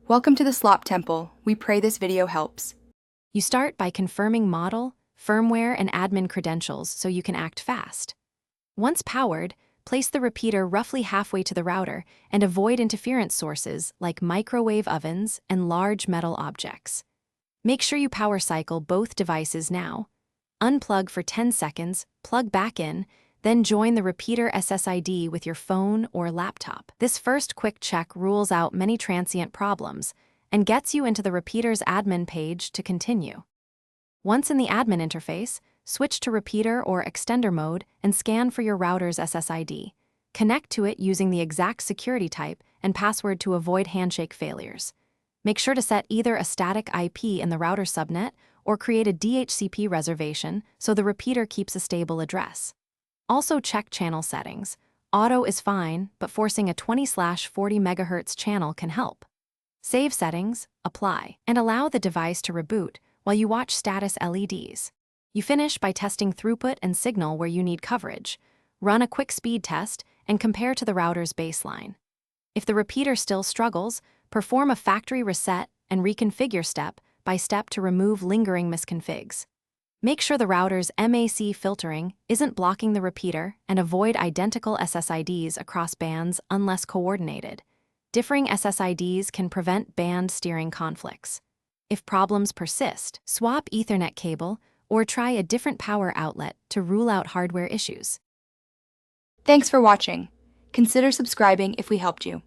Welcome to the Slop Temple. We pray this video helps. You start by confirming model, firmware, and admin credentials so you can act fast. Once powered, place the repeater roughly halfway to the router and avoid interference sources like microwave ovens and large metal objects. Make sure you power cycle both devices now. Unplug for 10 seconds, plug back in, then join the repeater SSID with your phone or laptop. This first quick check rules out many transient problems and gets you into the repeater's admin page to continue. Once in the admin interface, switch to repeater or extender mode and scan for your router's SSID. Connect to it using the exact security type and password to avoid handshake failures. Make sure to set either a static IP in the router subnet or create a DHCP reservation so the repeater keeps a stable address. Also check channel settings. Auto is fine, but forcing a 20/40 MHz channel can help. Save settings, apply, and allow the device to reboot while you watch status LEDs. You finish by testing throughput and signal where you need coverage. Run a quick speed test and compare to the router's baseline. If the repeater still struggles, perform a factory reset and reconfigure step by step to remove lingering misconfigs. Make sure the router's MAC filtering isn't blocking the repeater and avoid identical SSIDs across bands unless coordinated. Differing SSIDs can prevent band steering conflicts. If problems persist, swap Ethernet cable or try a different power outlet to rule out hardware issues. Thanks for watching. Consider subscribing if we helped you.